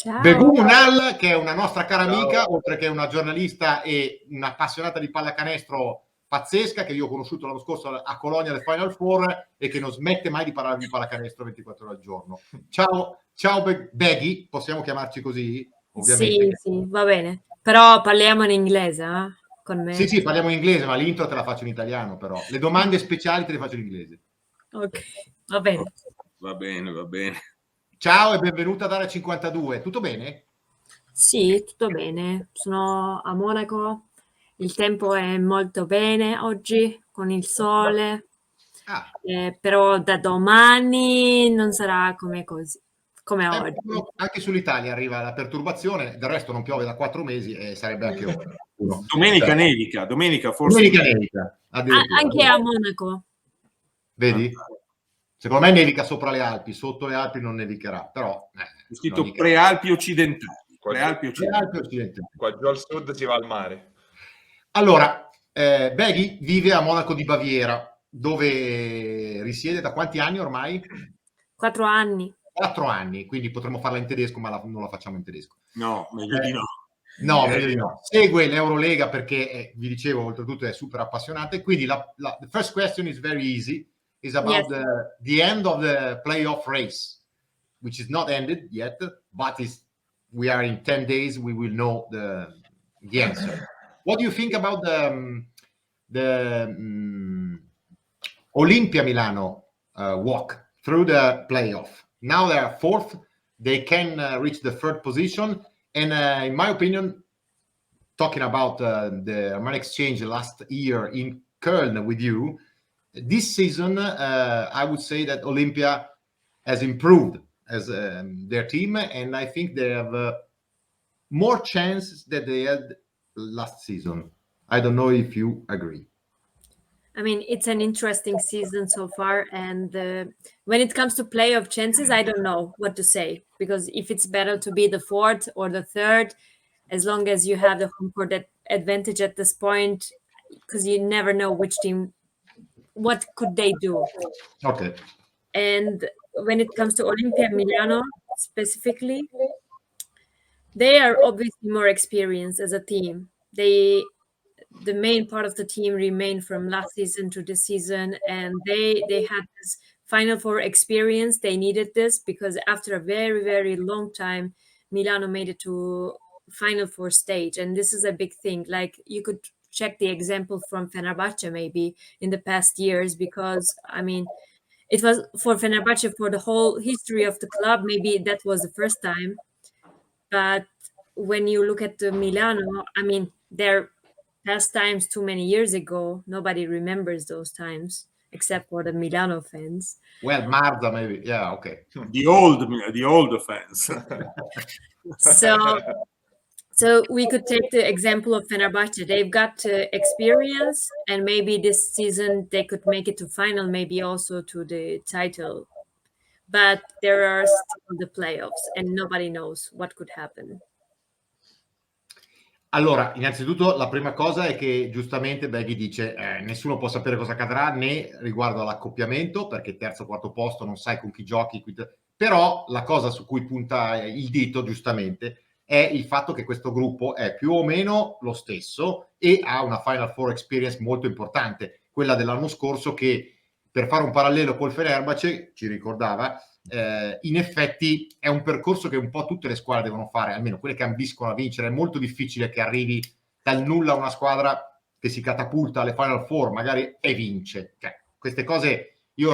BEGÜM Ciao. UNAL, che è una nostra cara amica, Ciao. oltre che una giornalista e un'appassionata di pallacanestro pazzesca, che io ho conosciuto l'anno scorso a Colonia alle Final Four e che non smette mai di parlare di pallacanestro 24 ore al giorno. Ciao Beggy, possiamo chiamarci così? Ovviamente. Sì, va bene. Però parliamo in inglese, con me. Sì, parliamo in inglese, ma l'intro te la faccio in italiano, però. Le domande speciali te le faccio in inglese. Ok, va bene. Va bene. Ciao e benvenuta ad Area 52. Tutto bene? Sì, tutto bene. Sono a Monaco. Il tempo è molto bene oggi, con il sole. Ah, Però da domani non sarà come così, come oggi. anche sull'Italia arriva la perturbazione, del resto non piove da 4 mesi e sarebbe anche ora. Domenica nevica, domenica forse. Domenica nevica, addirittura. Anche a Monaco. Vedi? Secondo me nevica sopra le Alpi, sotto le Alpi non nevicherà, però... È scritto Prealpi occidentali. Prealpi occidentali. Qua giù al sud si va al mare. Allora, Beggy vive a Monaco di Baviera, dove risiede da quanti anni ormai? 4 anni. 4 anni, quindi potremmo farla in tedesco, ma non la facciamo in tedesco. No, meglio di no. No, meglio di no. Segue l'Eurolega perché, vi dicevo, oltretutto è super appassionata. Quindi the first question is very easy. Is about the end of the playoff race, which is not ended yet, but we are in 10 days, we will know the answer. What do you think about the Olimpia Milano walk through the playoff? Now they are fourth, they can reach the third position, and in my opinion, talking about the Armani Exchange last year in Köln with you, this season, I would say that Olympia has improved as their team, and I think they have more chances than they had last season. I don't know if you agree. I mean, it's an interesting season so far, and when it comes to playoff chances, I don't know what to say, because if it's better to be the fourth or the third, as long as you have the home court advantage at this point, because you never know which team, what could they do. Okay. And when it comes to Olimpia Milano specifically, they are obviously more experienced as a team. The main part of the team remained from last season to this season, and they had this Final Four experience. They needed this because after a very, very long time, Milano made it to Final Four stage, and this is a big thing. Like, you could check the example from Fenerbahce maybe in the past years, because I mean, it was for Fenerbahce for the whole history of the club. Maybe that was the first time, but when you look at the Milano, I mean, their past times too many years ago, nobody remembers those times except for the Milano fans. Well, Marza maybe, yeah, okay. The old fans. So we could take the example of Fenerbahce. They've got experience, and maybe this season they could make it to final, maybe also to the title. But there are still the playoffs, and nobody knows what could happen. Allora, innanzitutto la prima cosa è che giustamente Beggy dice nessuno può sapere cosa accadrà né riguardo all'accoppiamento, perché terzo o quarto posto non sai con chi giochi, però la cosa su cui punta il dito giustamente è il fatto che questo gruppo è più o meno lo stesso e ha una Final Four experience molto importante, quella dell'anno scorso, che per fare un parallelo col Fenerbahce, ci ricordava, in effetti è un percorso che un po' tutte le squadre devono fare, almeno quelle che ambiscono a vincere. È molto difficile che arrivi dal nulla a una squadra che si catapulta alle Final Four magari e vince. Cioè, queste cose io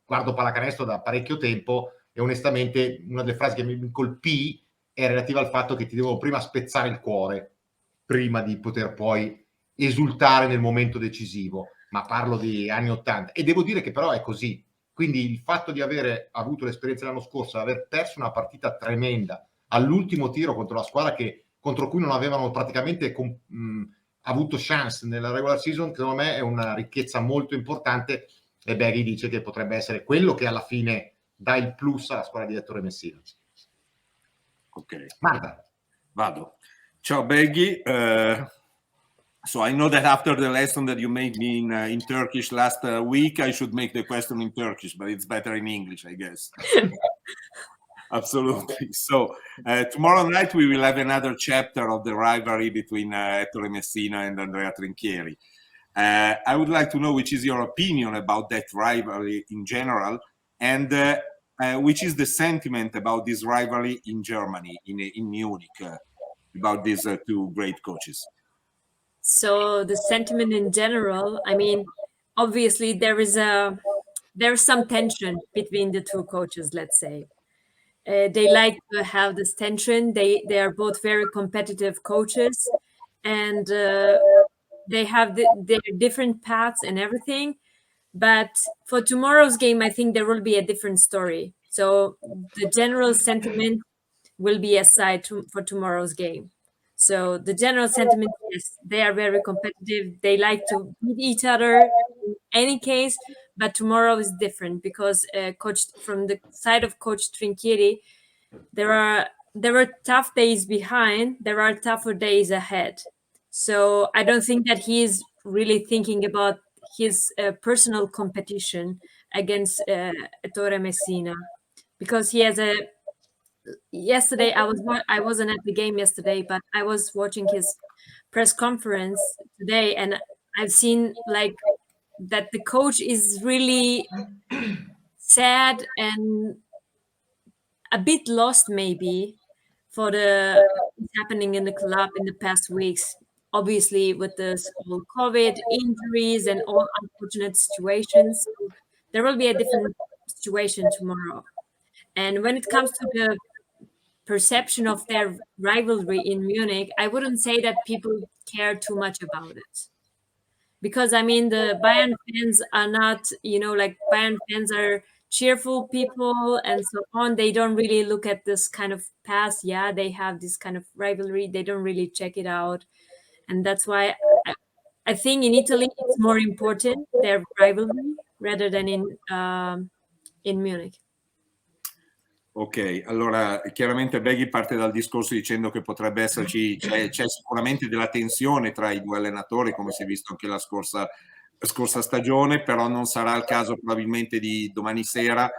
guardo pallacanestro da parecchio tempo e onestamente una delle frasi che mi colpì è relativa al fatto che ti devo prima spezzare il cuore prima di poter poi esultare nel momento decisivo, ma parlo di anni 80 e devo dire che però è così. Quindi il fatto di avere avuto l'esperienza l'anno scorso, aver perso una partita tremenda all'ultimo tiro contro la squadra contro cui non avevano praticamente avuto chance nella regular season, secondo me è una ricchezza molto importante, e Beggy dice che potrebbe essere quello che alla fine dà il plus alla squadra di Ettore Messina. Ok. Marta. Vado. Ciao Beggy. So I know that after the lesson that you made me in Turkish last week, I should make the question in Turkish, but it's better in English, I guess. Absolutely. So tomorrow night we will have another chapter of the rivalry between Ettore Messina and Andrea Trinchieri. I would like to know which is your opinion about that rivalry in general, and which is the sentiment about this rivalry in Germany, in Munich, about these two great coaches. So the sentiment in general, I mean, obviously there's some tension between the two coaches, let's say. They like to have this tension. They are both very competitive coaches, and they have their different paths and everything. But for tomorrow's game, I think there will be a different story. So the general sentiment will be aside for tomorrow's game. So the general sentiment is they are very competitive. They like to beat each other in any case, but tomorrow is different because from the side of Coach Trinchieri, there were tough days behind. There are tougher days ahead. So I don't think that he is really thinking about his personal competition against Ettore Messina, because he has a. Yesterday, I wasn't at the game yesterday, but I was watching his press conference today, and I've seen like that the coach is really sad and a bit lost maybe for what's happening in the club in the past weeks. Obviously, with this whole COVID injuries and all unfortunate situations, there will be a different situation tomorrow. And when it comes to the perception of their rivalry in Munich, I wouldn't say that people care too much about it. Because I mean, the Bayern fans are not, like Bayern fans are cheerful people and so on. They don't really look at this kind of past. Yeah, they have this kind of rivalry. They don't really check it out. And that's why I think in Italy it's more important, their rivalry, rather than in Munich. Ok, allora chiaramente Beghi parte dal discorso dicendo che potrebbe esserci, c'è sicuramente della tensione tra i due allenatori, come si è visto anche la scorsa stagione, però non sarà il caso probabilmente di domani sera,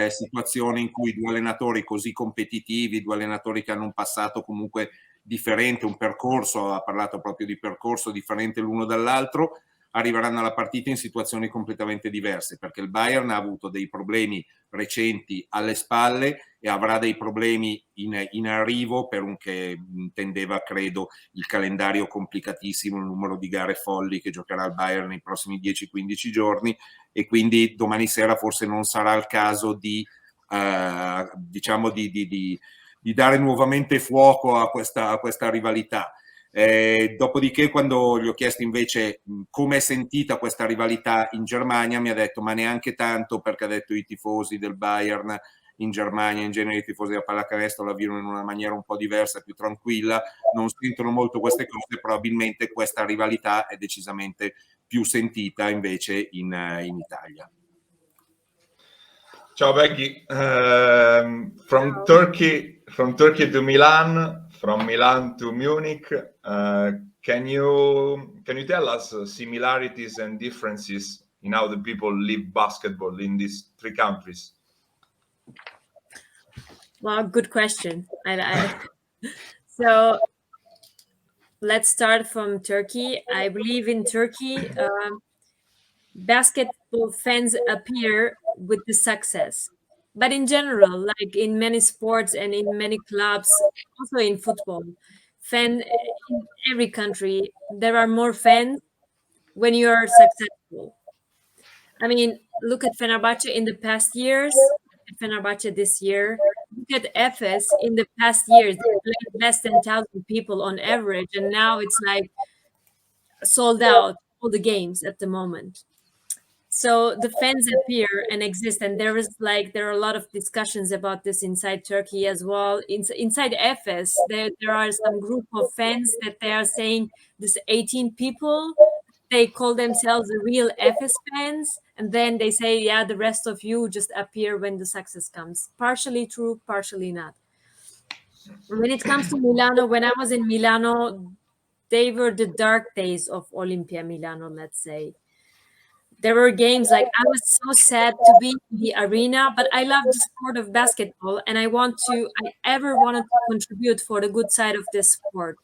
situazioni in cui due allenatori così competitivi, due allenatori che hanno un passato comunque differente, un percorso, ha parlato proprio di percorso differente l'uno dall'altro, arriveranno alla partita in situazioni completamente diverse, perché il Bayern ha avuto dei problemi recenti alle spalle e avrà dei problemi in arrivo per un che intendeva, credo, il calendario complicatissimo, il numero di gare folli che giocherà il Bayern nei prossimi 10-15 giorni, e quindi domani sera forse non sarà il caso di diciamo di dare nuovamente fuoco a questa rivalità. Dopodiché, quando gli ho chiesto invece come è sentita questa rivalità in Germania, mi ha detto ma neanche tanto, perché ha detto i tifosi del Bayern in Germania, in genere i tifosi della pallacanestro la vivono in una maniera un po' diversa, più tranquilla, non sentono molto queste cose, probabilmente questa rivalità è decisamente più sentita invece in Italia. Ciao Becky, from Turkey to Milan, from Milan to Munich. Can you tell us similarities and differences in how the people live basketball in these three countries? Well, good question. So let's start from Turkey. I believe in Turkey, basketball fans appear with the success. But in general, like in many sports and in many clubs, also in football, in every country, there are more fans when you are successful. I mean, look at Fenerbahce in the past years, Fenerbahce this year. Look at Efes in the past years. They played less than 1,000 people on average, and now it's like sold out all the games at the moment. So the fans appear and exist, and there are a lot of discussions about this inside Turkey as well. Inside Efes, there are some group of fans that they are saying this 18 people, they call themselves the real Efes fans, and then they say, yeah, the rest of you just appear when the success comes. Partially true, partially not. When it comes to Milano, when I was in Milano, they were the dark days of Olimpia Milano, let's say. there were games like I was so sad to be in the arena, but I love the sport of basketball and I ever wanted to contribute for the good side of this sport.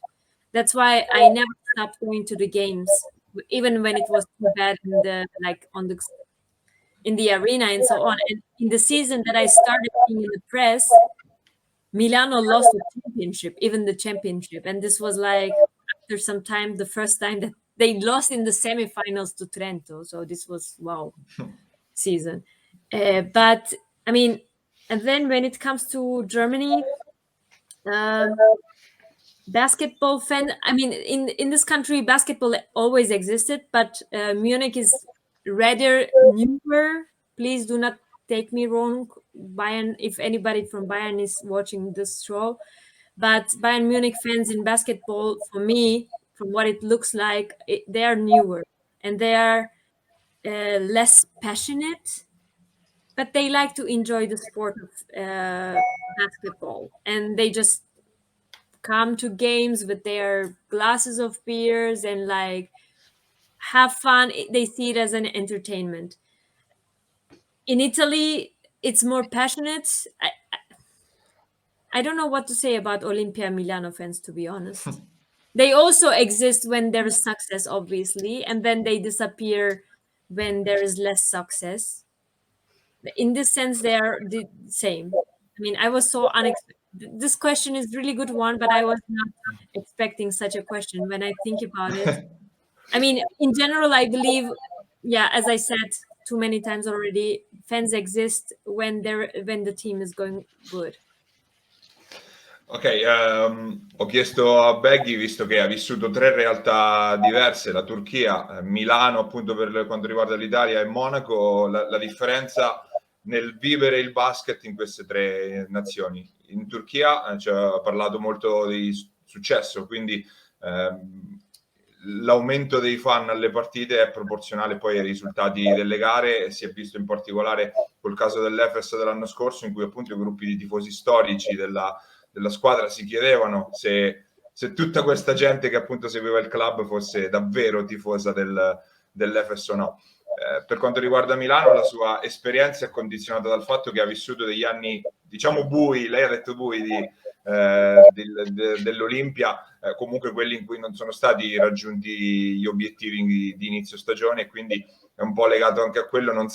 That's why I never stopped going to the games, even when it was too bad in the arena and so on. And in the season that I started being in the press, Milano lost the championship, even the championship. And this was like after some time, the first time that they lost in the semifinals to Trento. So this was wow season. But I mean, and then when it comes to Germany, basketball fan. I mean, in this country, basketball always existed, but Munich is rather newer. Please do not take me wrong, Bayern. If anybody from Bayern is watching this show, but Bayern Munich fans in basketball, for me, from what it looks like, they are newer and they are less passionate, but they like to enjoy the sport of basketball, and they just come to games with their glasses of beers and like have fun. They see it as an entertainment. In Italy, it's more passionate. I don't know what to say about Olimpia Milano fans, to be honest. They also exist when there is success, obviously, and then they disappear when there is less success. In this sense, they are the same. I mean, I was so unexpected. This question is really good one, but I was not expecting such a question when I think about it. I mean, in general, I believe, yeah, as I said too many times already, fans exist when the team is going good. Ok, ho chiesto a Beggy, visto che ha vissuto 3 realtà diverse, la Turchia, Milano appunto per quanto riguarda l'Italia e Monaco, la differenza nel vivere il basket in queste 3 nazioni. In Turchia ci ha parlato molto di successo, quindi l'aumento dei fan alle partite è proporzionale poi ai risultati delle gare. Si è visto in particolare col caso dell'Efes dell'anno scorso, in cui appunto i gruppi di tifosi storici della squadra si chiedevano se tutta questa gente che appunto seguiva il club fosse davvero tifosa dell'Efes o no. Per quanto riguarda Milano, la sua esperienza è condizionata dal fatto che ha vissuto degli anni, diciamo, bui, lei ha detto bui, dell'Olimpia, comunque quelli in cui non sono stati raggiunti gli obiettivi di inizio stagione, e quindi è un po' legato anche a quello, non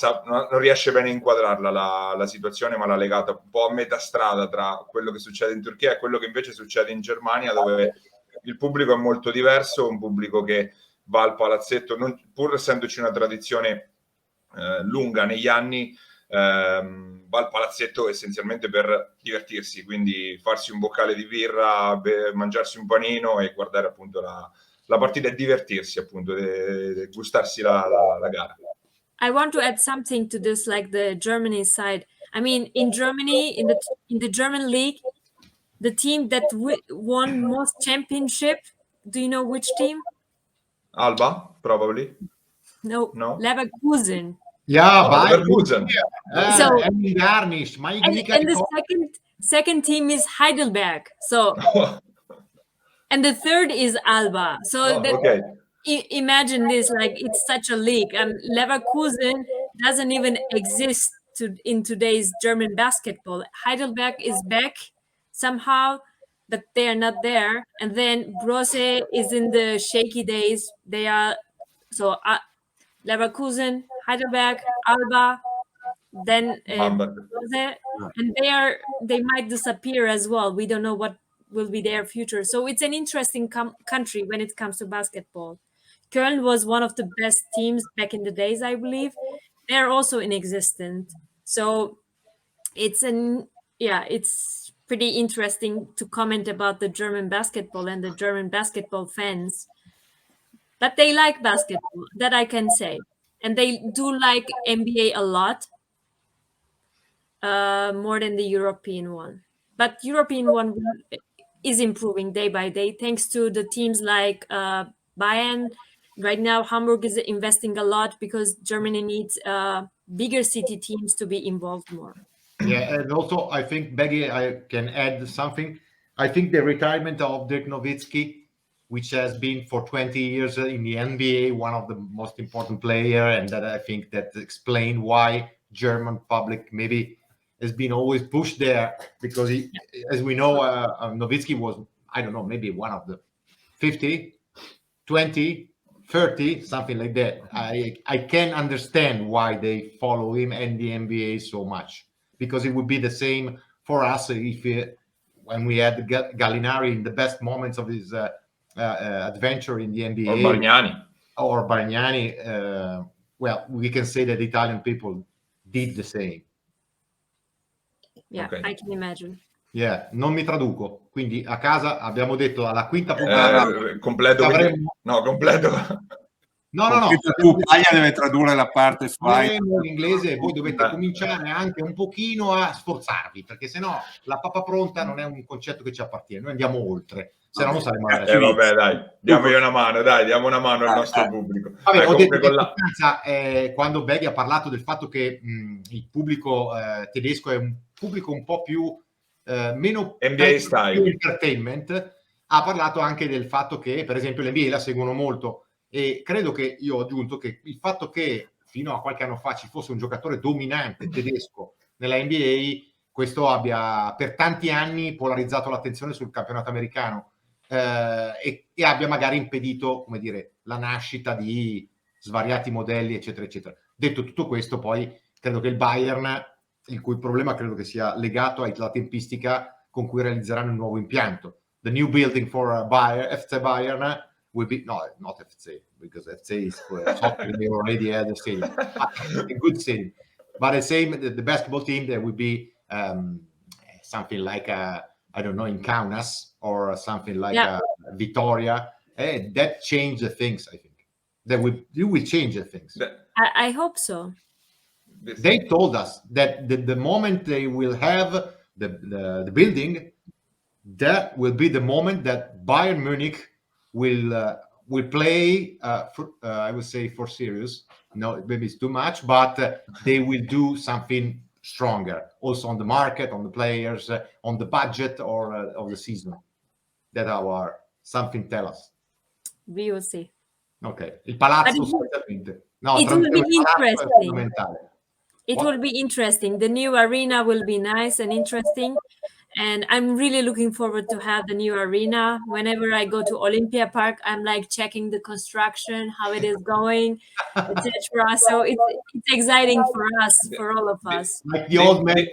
riesce bene a inquadrarla la situazione, ma l'ha legata un po' a metà strada tra quello che succede in Turchia e quello che invece succede in Germania, dove il pubblico è molto diverso, un pubblico che va al palazzetto, pur essendoci una tradizione lunga negli anni, va al palazzetto essenzialmente per divertirsi, quindi farsi un boccale di birra, mangiarsi un panino e guardare appunto la partita e divertirsi, appunto, gustarsi la gara. I want to add something to this, like the Germany side. I mean, in Germany, in the German league, the team that won most championship, do you know which team? Alba, probably. No. Leverkusen. Yeah, Leverkusen. So, garnish. And the second team is Heidelberg. So, and the third is Alba. So okay. Imagine this, like it's such a league. Leverkusen doesn't even exist in today's German basketball. Heidelberg is back somehow, but they are not there. And then Brose is in the shaky days. They are so Leverkusen, Heidelberg, Alba, then Brose, and they might disappear as well. We don't know what will be their future. So it's an interesting country when it comes to basketball. Köln was one of the best teams back in the days, I believe. They're also inexistent. So it's pretty interesting to comment about the German basketball and the German basketball fans. But they like basketball, that I can say. And they do like NBA a lot, more than the European one. But European one is improving day by day, thanks to the teams like Bayern. Right now, Hamburg is investing a lot because Germany needs bigger city teams to be involved more. Yeah, and also I think, Beggy, I can add something. I think the retirement of Dirk Nowitzki which has been for 20 years in the NBA, one of the most important player, and that I think that explain why German public maybe has been always pushed there, because he, as we know, Nowitzki was, I don't know, maybe one of the 50, 20, 30, something like that. I can understand why they follow him and the NBA so much, because it would be the same for us if when we had Gallinari in the best moments of his adventure in the NBA, or Bargnani. Well, we can say that Italian people did the same. Yeah, okay. I can imagine. Yeah, non mi traduco, quindi a casa abbiamo detto alla quinta puntata completo, avremo... no, completo. No, tu Paglia deve tradurre la parte su l'inglese, e voi dovete cominciare anche un pochino a sforzarvi, perché sennò la pappa pronta non è un concetto che ci appartiene, noi andiamo oltre, se no non saremo alla vabbè, dai, diamogli una mano, dai, diamo una mano al nostro pubblico. Vabbè, ho detto quando Beghi ha parlato del fatto che il pubblico tedesco è un pubblico un po' più meno NBA style, più entertainment, ha parlato anche del fatto che per esempio l'NBA la seguono molto, e credo che io ho aggiunto che il fatto che fino a qualche anno fa ci fosse un giocatore dominante tedesco nella NBA, questo abbia per tanti anni polarizzato l'attenzione sul campionato americano, e abbia magari impedito, come dire, la nascita di svariati modelli, eccetera, eccetera. Detto tutto questo, poi credo che il Bayern, il cui problema credo che sia legato alla tempistica con cui realizzeranno il nuovo impianto. The new building for FC Bayern will be, no, not FC, because FC is soccer, they already had a stadium, a good stadium. But the basketball team, there will be something like I don't know, in Kaunas or something like Vitoria. That changed the things, I think. You will change the things. I hope so. They told us that the moment they will have the building, that will be the moment that Bayern Munich will play, I would say, for serious. No, maybe it's too much, but they will do something stronger, also on the market, on the players, on the budget, or of the season. That our something tell us. We will see. Okay, il palazzo no, it will be interesting. It will be interesting. The new arena will be nice and interesting. And I'm really looking forward to have the new arena. Whenever I go to Olympia Park, I'm like checking the construction, how it is going, etc. So it's exciting for us, for all of us. Like the old man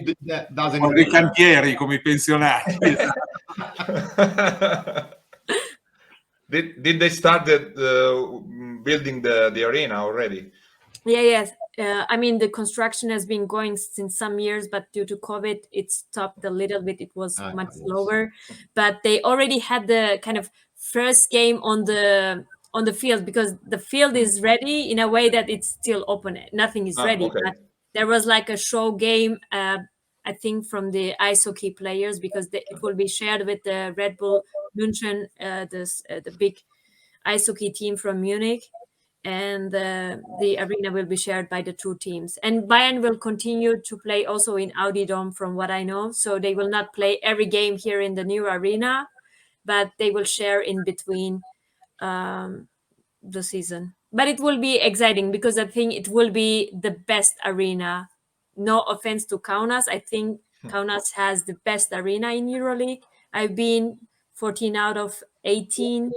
doesn't know. I cantieri come I pensionati. Did they start building the arena already? Yes. I mean, the construction has been going since some years, but due to COVID, it stopped a little bit. It was much slower, but they already had the kind of first game on the field, because the field is ready in a way that it's still open. Nothing is ready, okay. But there was like a show game, I think, from the ice hockey players, because it will be shared with the Red Bull München, the big ice hockey team from Munich. And the arena will be shared by the two teams. And Bayern will continue to play also in Audi Dome, from what I know. So they will not play every game here in the new arena, but they will share in between the season. But it will be exciting, because I think it will be the best arena. No offense to Kaunas. I think Kaunas has the best arena in Euroleague. I've been 14 out of 18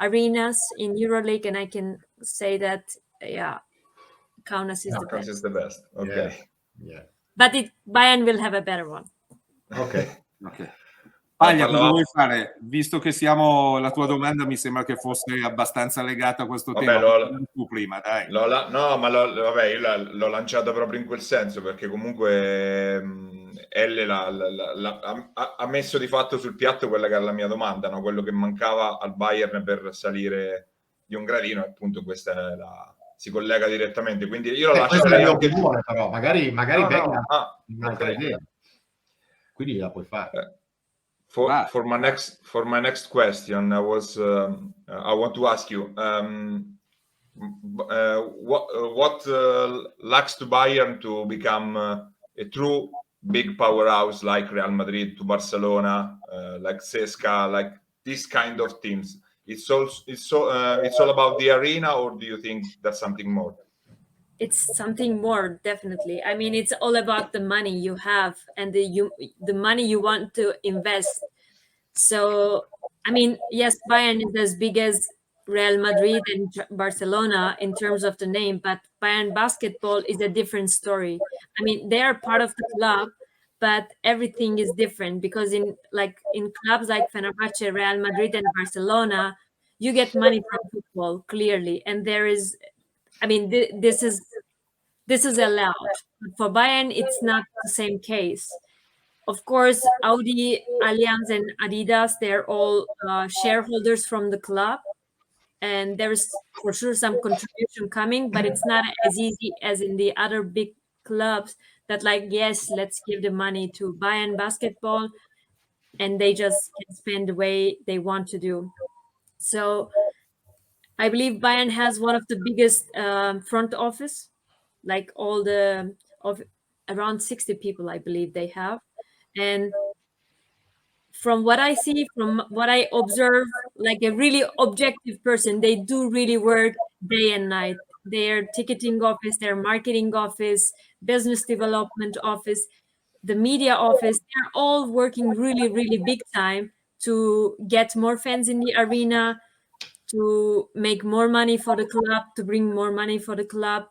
arenas in Euroleague, and I can say that Kaunas is the best. Okay. Yeah. But Bayern will have a better one. Okay. Paglia, cosa vuoi fare? Visto che la tua domanda mi sembra che fosse abbastanza legata a questo tema. Tu prima, dai. Vabbè, io l'ho lanciata proprio in quel senso, perché comunque Elle ha messo di fatto sul piatto quella che era la mia domanda, no? Quello che mancava al Bayern per salire di un gradino, e appunto questa è si collega direttamente. Quindi io lo lascerei anche buone, però magari un'altra idea. Quindi la puoi fare. For my next question, I want to ask you what lacks to Bayern to become a true big powerhouse like Real Madrid, to Barcelona, like CSKA, like these kind of teams. it's all about the arena, or do you think that's something more? It's something more, definitely. I mean, it's all about the money you have and the money you want to invest. So, I mean, yes, Bayern is as big as Real Madrid and Barcelona in terms of the name, but Bayern basketball is a different story. I mean, they are part of the club, but everything is different because in clubs like Fenerbahce, Real Madrid, and Barcelona, you get money from football clearly, and there is, I mean, this is allowed. For Bayern, it's not the same case. Of course, Audi, Allianz, and Adidas, they're all shareholders from the club, and there's for sure some contribution coming, but it's not as easy as in the other big clubs that, like, yes, let's give the money to Bayern basketball, and they just can spend the way they want to do. So I believe Bayern has one of the biggest front office, like all the of around 60 people, I believe they have. And from what I see, from what I observe, like a really objective person, they do really work day and night. Their ticketing office, their marketing office, business development office, the media office, they're all working really, really big time to get more fans in the arena, to make more money for the club, to bring more money for the club.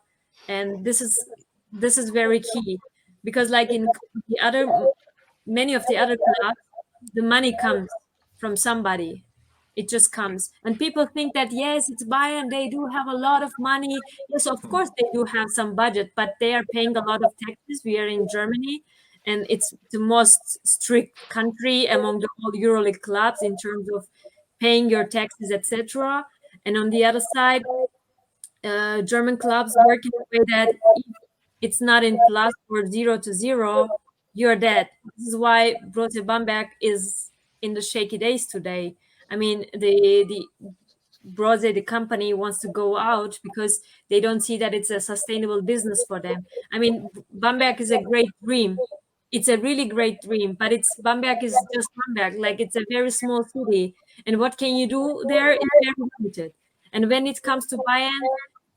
And this is very key because like in the other many of the other clubs, the money comes from somebody. It just comes. And people think that, yes, it's Bayern, they do have a lot of money. Yes, of course, they do have some budget, but they are paying a lot of taxes. We are in Germany, and it's the most strict country among the whole Euroleague clubs in terms of paying your taxes, etc. And on the other side, German clubs work in a way that if it's not in plus or 0-0, you're dead. This is why Borussia Bamberg is in the shaky days today. I mean, the Brose, the company, wants to go out because they don't see that it's a sustainable business for them. I mean, Bamberg is a great dream. It's a really great dream, but Bamberg is just Bamberg. Like, it's a very small city, and what can you do there is very limited. And when it comes to Bayern,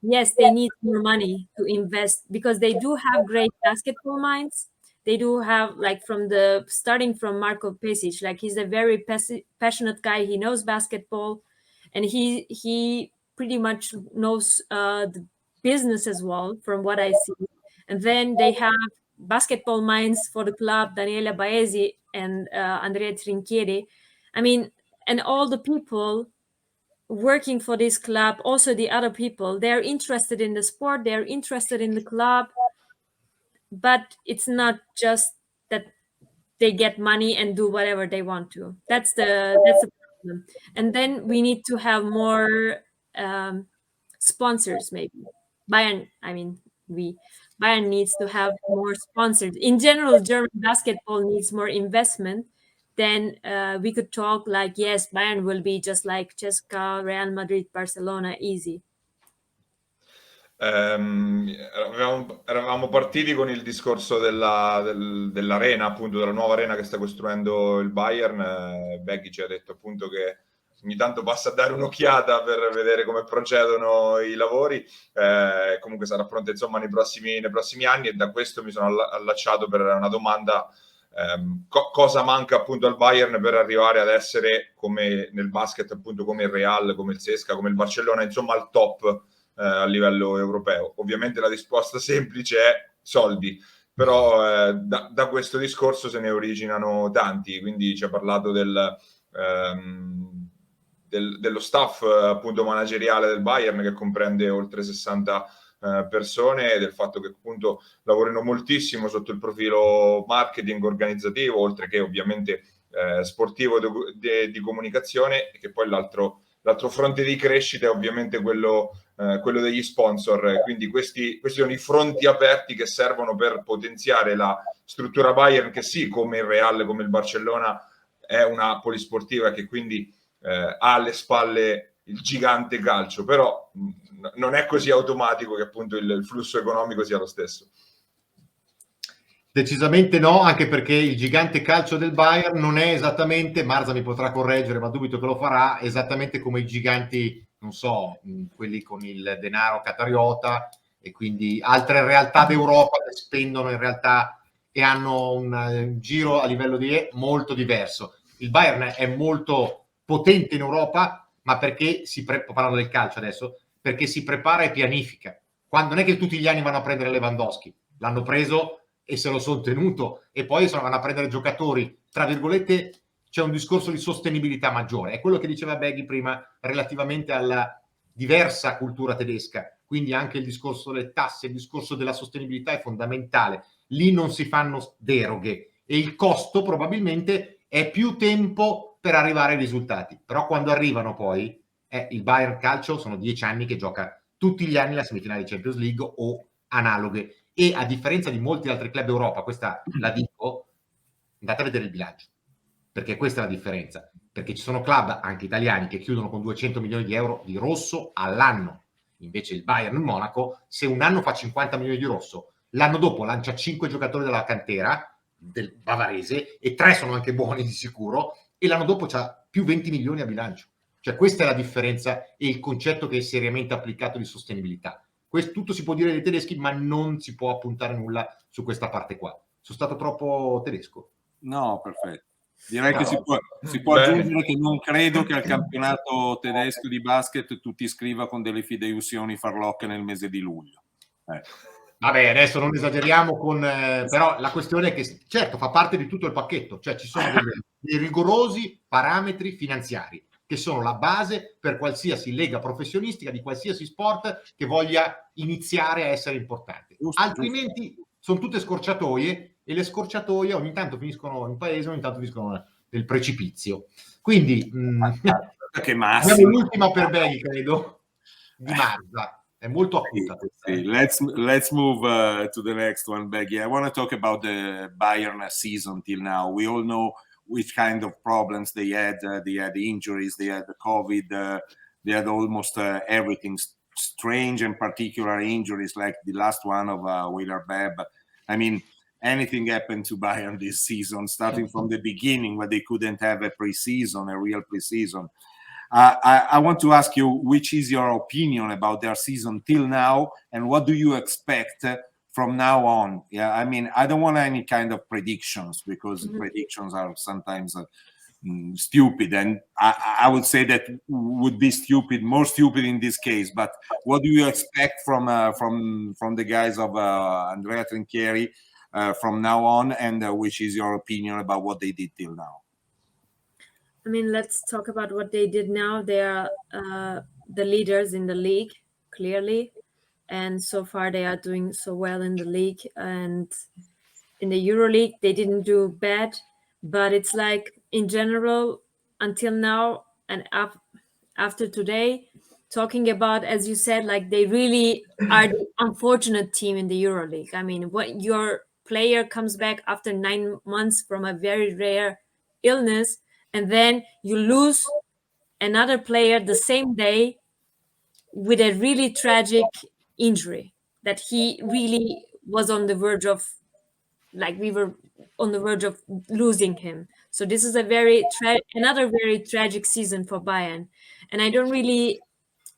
yes, they need more money to invest because they do have great basketball minds. They do have, like, starting from Marko Pesic, like, he's a very passionate guy. He knows basketball, and he pretty much knows the business as well, from what I see. And then they have basketball minds for the club, Daniela Baesi and Andrea Trinchieri. I mean, and all the people working for this club, also the other people, they're interested in the sport, they're interested in the club, but it's not just that they get money and do whatever they want to. That's the problem. And then we need to have more sponsors, maybe. Bayern needs to have more sponsors. In general, German basketball needs more investment. Then we could talk like, yes, Bayern will be just like CSKA, Real Madrid, Barcelona, easy. Eravamo partiti con il discorso dell'arena, appunto, della nuova arena che sta costruendo il Bayern. Beggy ci ha detto appunto che ogni tanto passa a dare un'occhiata per vedere come procedono i lavori. Comunque sarà pronta, insomma, nei prossimi anni, e da questo mi sono allacciato per una domanda. Cosa manca appunto al Bayern per arrivare ad essere, come nel basket, appunto, come il Real, come il CSKA, come il Barcellona, insomma al top a livello europeo? Ovviamente la risposta semplice è soldi, però da questo discorso se ne originano tanti. Quindi ci ha parlato dello staff appunto manageriale del Bayern, che comprende oltre 60 persone, e del fatto che appunto lavorino moltissimo sotto il profilo marketing organizzativo, oltre che ovviamente sportivo di comunicazione, e che poi l'altro fronte di crescita è ovviamente quello degli sponsor. Quindi questi sono i fronti aperti che servono per potenziare la struttura Bayern, che sì, come il Real, come il Barcellona, è una polisportiva, che quindi ha alle spalle il gigante calcio, però non è così automatico che appunto il flusso economico sia lo stesso. Decisamente no, anche perché il gigante calcio del Bayern non è esattamente, Marza mi potrà correggere, ma dubito che lo farà, esattamente come i giganti, non so, quelli con il denaro qatariota e quindi altre realtà d'Europa che spendono in realtà e hanno un giro a livello di molto diverso. Il Bayern è molto potente in Europa, ma perché parlando del calcio adesso, perché si prepara e pianifica. Quando non è che tutti gli anni vanno a prendere Lewandowski, l'hanno preso e se lo sono tenuto, e poi vanno a prendere giocatori, tra virgolette, c'è un discorso di sostenibilità maggiore. È quello che diceva Beghi prima relativamente alla diversa cultura tedesca, quindi anche il discorso delle tasse, il discorso della sostenibilità è fondamentale. Lì non si fanno deroghe e il costo probabilmente è più tempo per arrivare ai risultati, però quando arrivano poi il Bayern Calcio sono 10 anni che gioca tutti gli anni la semifinale di Champions League o analoghe, e a differenza di molti altri club d'Europa, questa la dico, andate a vedere il bilancio, perché questa è la differenza, perché ci sono club anche italiani che chiudono con 200 milioni di euro di rosso all'anno, invece il Bayern Monaco, se un anno fa 50 milioni di rosso, l'anno dopo lancia 5 giocatori della cantera del bavarese e 3 sono anche buoni di sicuro, e l'anno dopo c'ha più 20 milioni a bilancio. Cioè questa è la differenza e il concetto che è seriamente applicato di sostenibilità. Questo tutto si può dire dei tedeschi, ma non si può appuntare nulla su questa parte qua. Sono stato troppo tedesco? No, perfetto. Direi che si può aggiungere che non credo che al campionato tedesco di basket tu ti iscriva con delle fideiussioni farlocche nel mese di luglio. Vabbè, adesso non esageriamo però la questione è che certo fa parte di tutto il pacchetto, cioè ci sono dei rigorosi parametri finanziari che sono la base per qualsiasi lega professionistica di qualsiasi sport che voglia iniziare a essere importante. Altrimenti sono tutte scorciatoie, e le scorciatoie ogni tanto finiscono in paese, ogni tanto finiscono nel precipizio. Quindi che abbiamo l'ultima per Beghi, credo, di Marza. È molto acuta questa. Let's move to the next one, Beggy. I want to talk about the Bayern season till now. We all know which kind of problems they had. They had injuries, they had the COVID, they had almost everything. Strange and particular injuries like the last one of Wheeler Bebb. I mean, anything happened to Bayern this season, starting from the beginning where they couldn't have a preseason, a real preseason. I want to ask you, which is your opinion about their season till now, and what do you expect from now on? Yeah, I mean, I don't want any kind of predictions because predictions are sometimes stupid, and I would say that would be stupid, more stupid in this case. But what do you expect from the guys of Andrea Trinchieri from now on, and which is your opinion about what they did till now? I mean, let's talk about what they did now. They are the leaders in the league, clearly. And so far, they are doing so well in the league. And in the Euroleague, they didn't do bad. But it's like, in general, until now and after today, talking about, as you said, like they really are the unfortunate team in the Euroleague. I mean, what your player comes back after 9 months from a very rare illness, and then you lose another player the same day with a really tragic injury that he really was on the verge of, like we were on the verge of losing him. So this is a another very tragic season for Bayern. And I don't really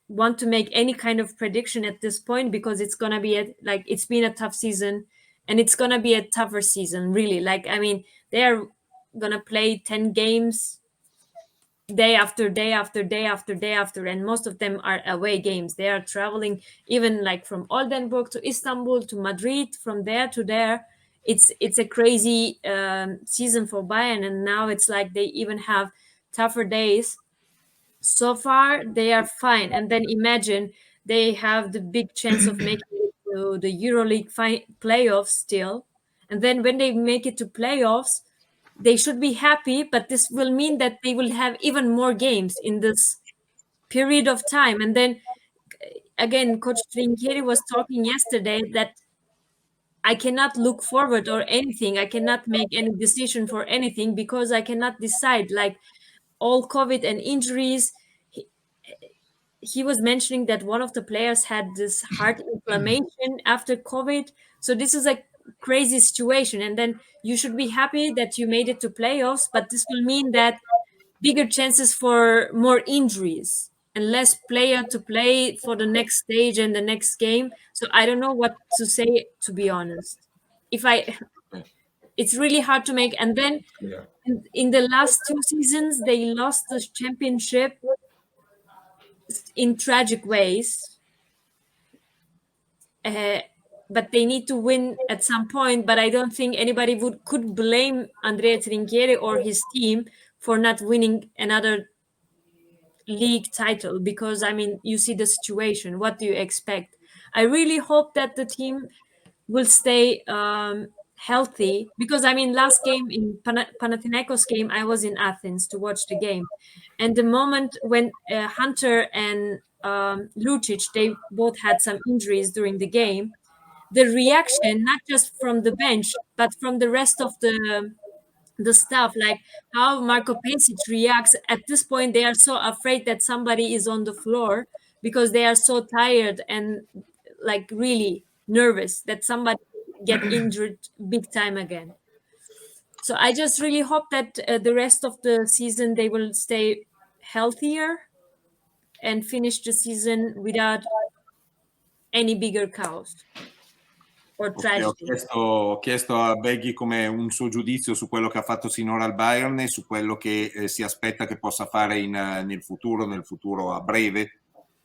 want to make any kind of prediction at this point because it's going to be it's been a tough season, and it's going to be a tougher season, really. Like, I mean, they are going to play 10 games day after day after day after day after, and most of them are away games. They are traveling even like from Oldenburg to Istanbul to Madrid, from there to there. It's a crazy season for Bayern, and now it's like they even have tougher days. So far they are fine, and then imagine they have the big chance of making it to the Euroleague playoffs still, and then when they make it to playoffs, they should be happy, but this will mean that they will have even more games in this period of time. And then again, Coach Trinchieri was talking yesterday that I cannot look forward or anything. I cannot make any decision for anything because I cannot decide. Like, all COVID and injuries. He was mentioning that one of the players had this heart inflammation after COVID. So this is like crazy situation, and then you should be happy that you made it to playoffs, but this will mean that bigger chances for more injuries and less player to play for the next stage and the next game. So I don't know what to say, to be honest. It's really hard to make. And then Yeah. in the last 2 seasons, they lost the championship in tragic ways. But they need to win at some point. But I don't think anybody could blame Andrea Trinchieri or his team for not winning another league title, because I mean, you see the situation. What do you expect? I really hope that the team will stay healthy, because I mean, last game in Panathinaikos game, I was in Athens to watch the game, and the moment when Hunter and Lucic, they both had some injuries during the game, the reaction, not just from the bench but from the rest of the stuff, like how Marco Pesic reacts at this point. They are so afraid that somebody is on the floor because they are so tired and like really nervous that somebody get injured big time again. So I just really hope that the rest of the season they will stay healthier and finish the season without any bigger chaos or tragedy. Ho chiesto a Beggy come un suo giudizio su quello che ha fatto sinora al Bayern e su quello che si aspetta che possa fare nel futuro a breve,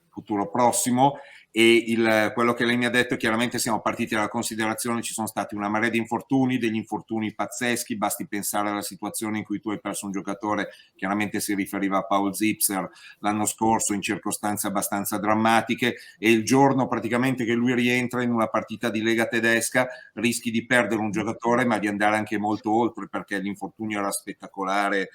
futuro prossimo, e quello che lei mi ha detto è chiaramente siamo partiti dalla considerazione, ci sono stati una marea di infortuni, degli infortuni pazzeschi, basti pensare alla situazione in cui tu hai perso un giocatore, chiaramente si riferiva a Paul Zipser l'anno scorso in circostanze abbastanza drammatiche, e il giorno praticamente che lui rientra in una partita di Lega tedesca rischi di perdere un giocatore ma di andare anche molto oltre, perché l'infortunio era spettacolare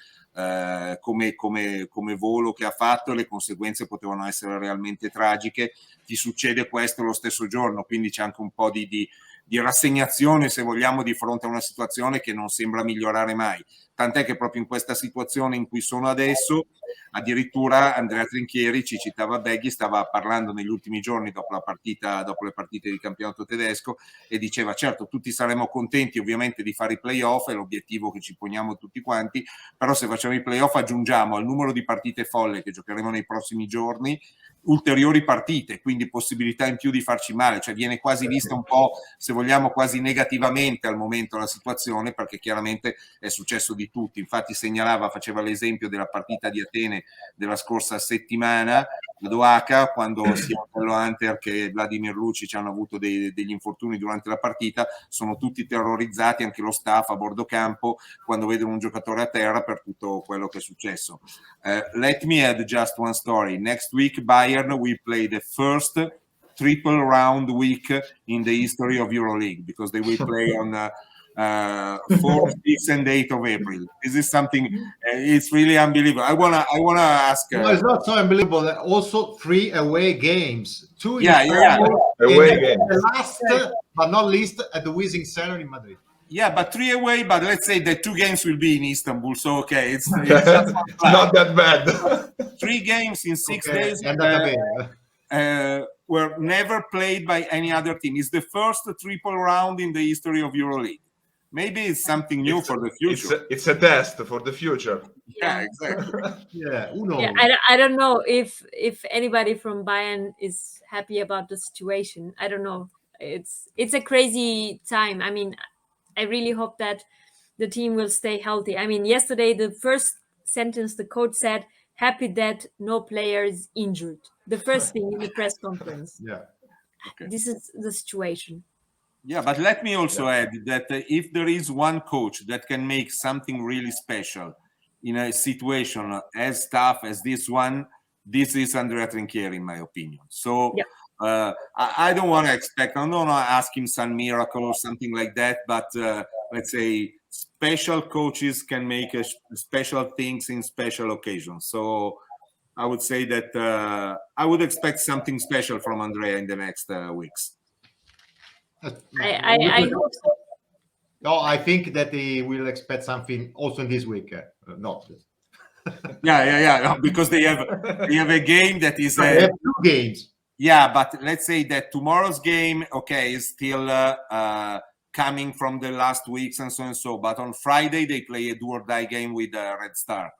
come volo che ha fatto, e le conseguenze potevano essere realmente tragiche. Ti succede questo lo stesso giorno, quindi c'è anche un po' di rassegnazione, se vogliamo, di fronte a una situazione che non sembra migliorare mai, tant'è che proprio in questa situazione in cui sono adesso, addirittura Andrea Trinchieri, ci citava Beggy, stava parlando negli ultimi giorni dopo le partite di campionato tedesco, e diceva certo tutti saremo contenti ovviamente di fare i playoff, è l'obiettivo che ci poniamo tutti quanti, però se facciamo i playoff aggiungiamo al numero di partite folle che giocheremo nei prossimi giorni ulteriori partite, quindi possibilità in più di farci male, cioè viene quasi vista un po', se vogliamo, quasi negativamente al momento la situazione, perché chiaramente è successo di tutti. Infatti faceva l'esempio della partita di Atene della scorsa settimana ad Oaca, quando sia Carlo Hunter che Vladimir Lucic hanno avuto degli infortuni durante la partita, sono tutti terrorizzati, anche lo staff a bordo campo, quando vedono un giocatore a terra, per tutto quello che è successo. Let me add just one story. Next week Bayern will play the first triple round week in the history of Euroleague, because they will play on 4th, 6th and 8th of April. This is something, it's really unbelievable. I wanna ask. No, it's not so unbelievable. Also 3 away games. 2 Yeah. Away games. The last, but not least, at the Wizing Center in Madrid. Yeah, but 3 away, but let's say that 2 games will be in Istanbul, so okay, it's not that bad. 3 games in 6 Okay, days were never played by any other team. It's the first triple round in the history of Euroleague. Maybe it's something new for the future. It's a test for the future. Yeah, exactly. Yeah, I don't know if anybody from Bayern is happy about the situation. I don't know. It's a crazy time. I mean, I really hope that the team will stay healthy. I mean, yesterday, the first sentence the coach said, happy that no player is injured. The first thing in the press conference. Yeah. Okay. This is the situation. Yeah, but let me also add that if there is one coach that can make something really special in a situation as tough as this one, this is Andrea Trinchieri, in my opinion. So I don't want to expect, I don't want to ask him some miracle or something like that, but let's say special coaches can make special things in special occasions. So I would say that I would expect something special from Andrea in the next weeks. I hope so. No, I think that they will expect something also in this week. Not. Yeah. Because they have a game that is. They have 2 games. Yeah, but let's say that tomorrow's game, okay, is still coming from the last weeks and so. But on Friday they play a do or die game with Red Star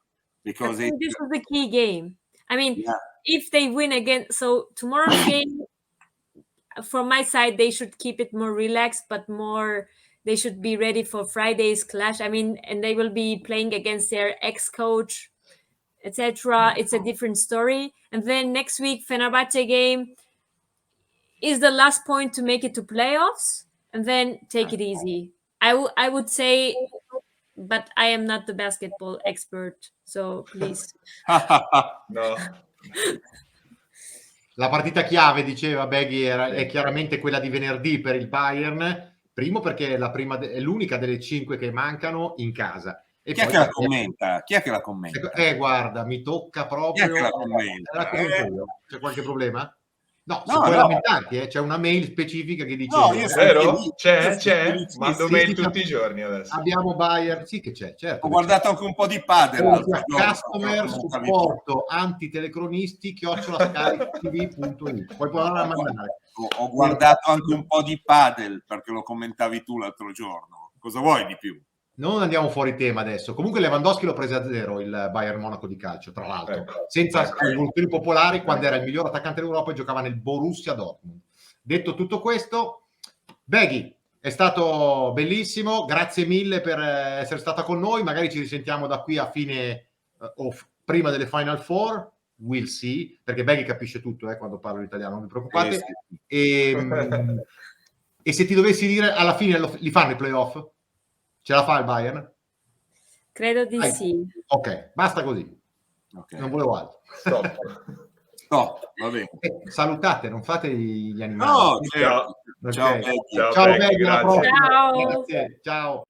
because I think this is the key game. I mean, if they win again, so tomorrow's game, from my side, they should keep it more relaxed, but they should be ready for Friday's clash. I mean, and they will be playing against their ex-coach, etc. It's a different story. And then next week, Fenerbahce game is the last point to make it to playoffs, and then take it easy. I would say, but I am not the basketball expert, so please. No. La partita chiave, diceva Beggy, è chiaramente quella di venerdì per il Bayern, primo perché è l'unica delle 5 che mancano in casa. E chi è che la commenta? Chi è che la commenta? Guarda, mi tocca proprio. Chi è che la commenta? C'è qualche problema? No, se puoi lamentarti, c'è una mail specifica che dice... No, io vero? C'è? Mando mail tutti i giorni adesso. Abbiamo Bayern, sì che c'è, certo. Ho guardato anche un po' di padel. Customer supporto antitelecronisti @skytv.it. Poi puoi andare a mandare. Ho guardato anche un po' di padel perché lo commentavi tu l'altro giorno. Cosa vuoi di più? Non andiamo fuori tema adesso. Comunque Lewandowski l'ho preso a 0 il Bayern Monaco di calcio, tra l'altro, senza rivoluzioni popolari, quando era il miglior attaccante d'Europa e giocava nel Borussia Dortmund. Detto tutto questo, Beggy, è stato bellissimo, grazie mille per essere stata con noi, magari ci risentiamo da qui a fine o prima delle Final Four, we'll see, perché Beggy capisce tutto quando parlo l'italiano, non vi preoccupate. E se ti dovessi dire, alla fine li fanno i playoff? Ce la fa il Bayern? Credo di sì. Ok, basta così. Okay. Non volevo altro. Stop, va bene. Salutate, non fate gli animali. No, ciao. Okay. Ciao, Beggy, alla prossima. Ciao. Grazie. Ciao.